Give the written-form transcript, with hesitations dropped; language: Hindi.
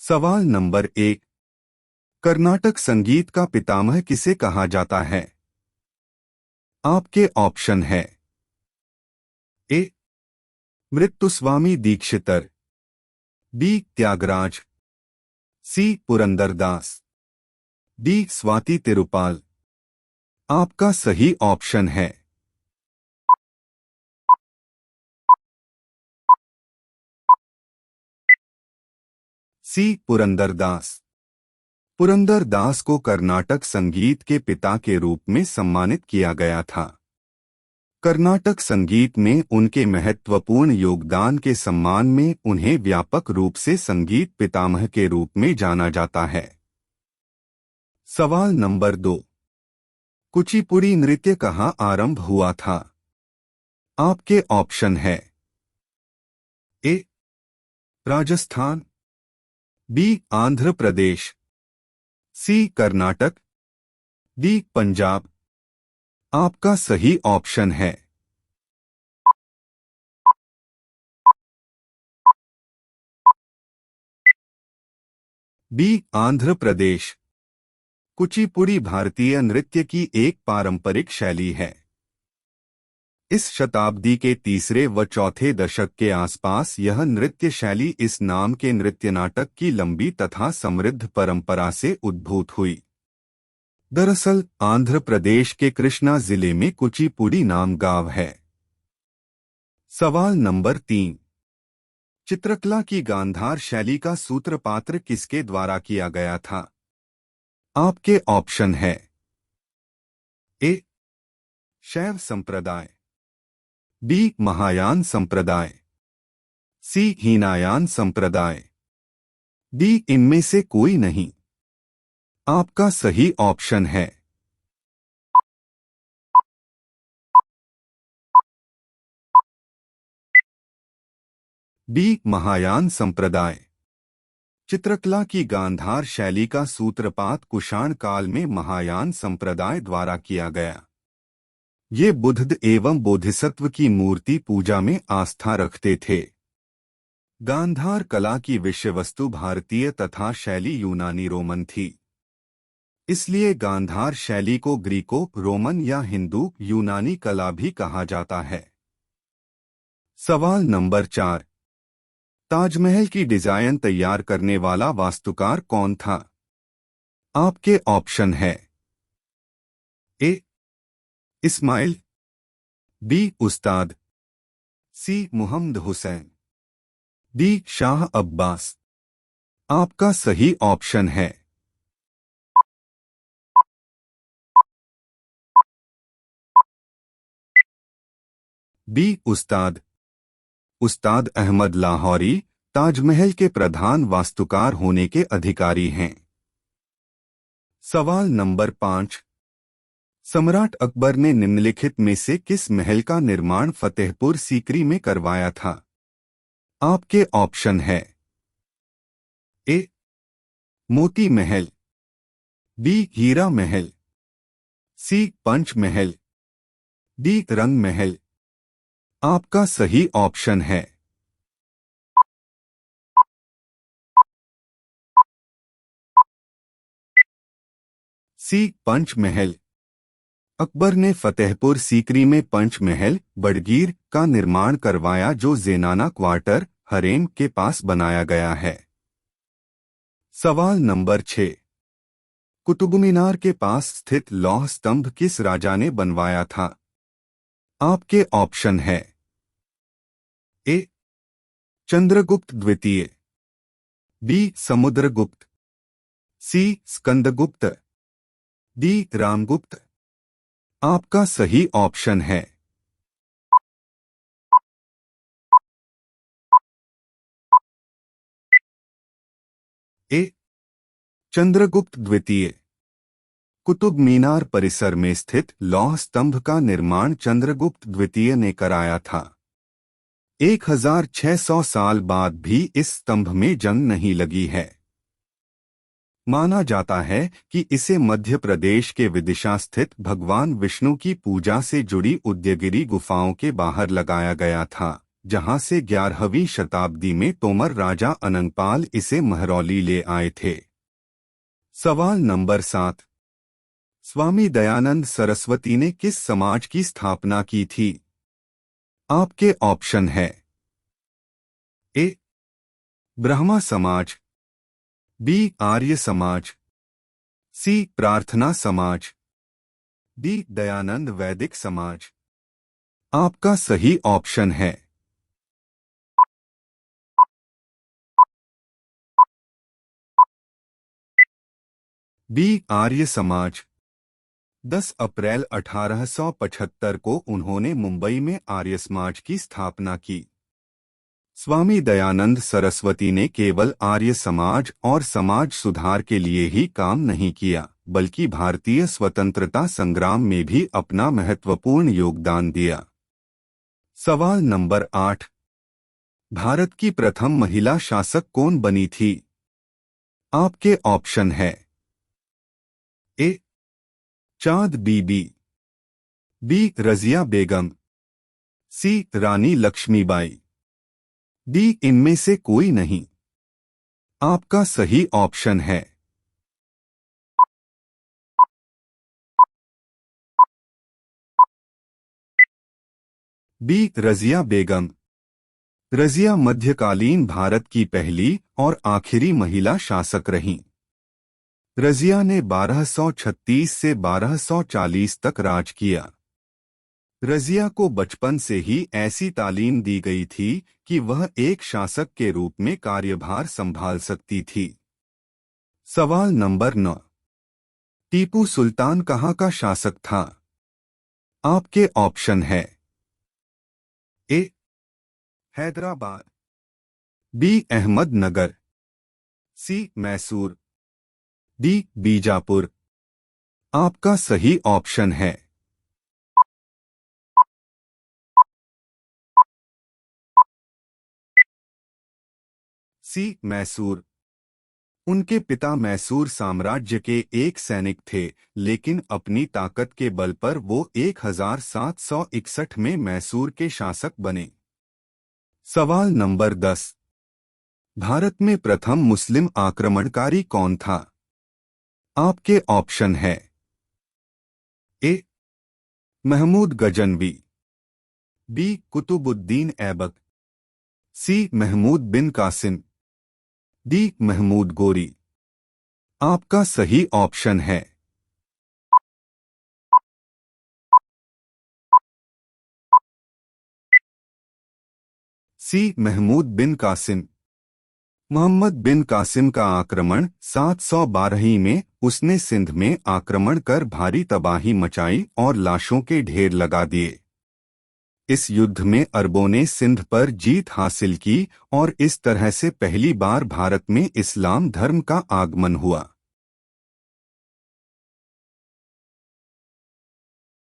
सवाल नंबर 1। कर्नाटक संगीत का पितामह किसे कहा जाता है? आपके ऑप्शन है ए. मृत्युस्वामी दीक्षितर, बी. त्यागराज, सी. पुरंदरदास, डी. स्वाति तिरुपाल। आपका सही ऑप्शन है सी. पुरंदरदास। पुरंदरदास को कर्नाटक संगीत के पिता के रूप में सम्मानित किया गया था। कर्नाटक संगीत में उनके महत्वपूर्ण योगदान के सम्मान में उन्हें व्यापक रूप से संगीत पितामह के रूप में जाना जाता है। सवाल नंबर 2। कुचिपुड़ी नृत्य कहाँ आरंभ हुआ था? आपके ऑप्शन है ए. राजस्थान, बी. आंध्र प्रदेश, सी. कर्नाटक, डी. पंजाब। आपका सही ऑप्शन है बी. आंध्र प्रदेश। कुचिपुड़ी भारतीय नृत्य की एक पारंपरिक शैली है। इस शताब्दी के तीसरे व चौथे दशक के आसपास यह नृत्य शैली इस नाम के नृत्य नाटक की लंबी तथा समृद्ध परंपरा से उद्भूत हुई। दरअसल आंध्र प्रदेश के कृष्णा जिले में कुचिपुड़ी नाम गांव है। सवाल नंबर 3। चित्रकला की गांधार शैली का सूत्रपात किसके द्वारा किया गया था? आपके ऑप्शन है ए. शैव संप्रदाय, बी. महायान संप्रदाय, सी. हीनायान संप्रदाय, डी. इनमें से कोई नहीं। आपका सही ऑप्शन है बी. महायान संप्रदाय। चित्रकला की गांधार शैली का सूत्रपात कुषाण काल में महायान संप्रदाय द्वारा किया गया। ये बुद्ध एवं बोधिसत्व की मूर्ति पूजा में आस्था रखते थे। गांधार कला की विषय वस्तु भारतीय तथा शैली यूनानी रोमन थी। इसलिए गांधार शैली को ग्रीको रोमन या हिंदू यूनानी कला भी कहा जाता है। सवाल नंबर 4। ताजमहल की डिजाइन तैयार करने वाला वास्तुकार कौन था? आपके ऑप्शन है ए. इस्माइल, बी. उस्ताद, सी. मुहम्मद हुसैन, डी. शाह अब्बास। आपका सही ऑप्शन है बी. उस्ताद। उस्ताद अहमद लाहौरी ताजमहल के प्रधान वास्तुकार होने के अधिकारी हैं। सवाल नंबर 5। सम्राट अकबर ने निम्नलिखित में से किस महल का निर्माण फतेहपुर सीकरी में करवाया था? आपके ऑप्शन है ए. मोती महल, बी. हीरा महल, सी. पंच महल, डी. रंग महल। आपका सही ऑप्शन है सी. पंच महल। अकबर ने फतेहपुर सीकरी में पंच महल बड़गीर का निर्माण करवाया जो ज़ेनाना क्वार्टर हरेम के पास बनाया गया है। सवाल नंबर 6। कुतुब मीनार के पास स्थित लौह स्तंभ किस राजा ने बनवाया था? आपके ऑप्शन है ए. चंद्रगुप्त द्वितीय, बी. समुद्रगुप्त, सी. स्कंदगुप्त, डी. रामगुप्त। आपका सही ऑप्शन है ए. चंद्रगुप्त द्वितीय। कुतुब मीनार परिसर में स्थित लौह स्तंभ का निर्माण चंद्रगुप्त द्वितीय ने कराया था। 1600 साल बाद भी इस स्तंभ में जंग नहीं लगी है। माना जाता है कि इसे मध्य प्रदेश के विदिशा स्थित भगवान विष्णु की पूजा से जुड़ी उदयगिरी गुफाओं के बाहर लगाया गया था। जहां से 11वीं शताब्दी में तोमर राजा अनंगपाल इसे महरौली ले आए थे। सवाल नंबर 7। स्वामी दयानंद सरस्वती ने किस समाज की स्थापना की थी? आपके ऑप्शन है ए ब्रह्मा समाज, बी आर्य समाज, सी प्रार्थना समाज, डी दयानंद वैदिक समाज। आपका सही ऑप्शन है बी आर्य समाज। 10 अप्रैल 1875 को उन्होंने मुंबई में आर्य समाज की स्थापना की। स्वामी दयानंद सरस्वती ने केवल आर्य समाज और समाज सुधार के लिए ही काम नहीं किया, बल्कि भारतीय स्वतंत्रता संग्राम में भी अपना महत्वपूर्ण योगदान दिया। सवाल नंबर 8। भारत की प्रथम महिला शासक कौन बनी थी? आपके ऑप्शन है ए चांद बीबी, बी रजिया बेगम, सी रानी लक्ष्मीबाई, डी इनमें से कोई नहीं। आपका सही ऑप्शन है बी रजिया बेगम। रजिया मध्यकालीन भारत की पहली और आखिरी महिला शासक रहीं। रजिया ने 1236 से 1240 तक राज किया। रजिया को बचपन से ही ऐसी तालीम दी गई थी कि वह एक शासक के रूप में कार्यभार संभाल सकती थी। सवाल नंबर 9। टीपू सुल्तान कहाँ का शासक था? आपके ऑप्शन है ए हैदराबाद, बी अहमदनगर, सी मैसूर, डी बीजापुर। आपका सही ऑप्शन है सी मैसूर। उनके पिता मैसूर साम्राज्य के एक सैनिक थे, लेकिन अपनी ताकत के बल पर वो 1761 में मैसूर के शासक बने। सवाल नंबर 10। भारत में प्रथम मुस्लिम आक्रमणकारी कौन था? आपके ऑप्शन है ए महमूद गजनवी, बी कुतुबुद्दीन ऐबक, सी महमूद बिन कासिम, डी महमूद गोरी। आपका सही ऑप्शन है सी महमूद बिन कासिम। मोहम्मद बिन कासिम का आक्रमण 712 में उसने सिंध में आक्रमण कर भारी तबाही मचाई और लाशों के ढेर लगा दिए। इस युद्ध में अरबों ने सिंध पर जीत हासिल की और इस तरह से पहली बार भारत में इस्लाम धर्म का आगमन हुआ।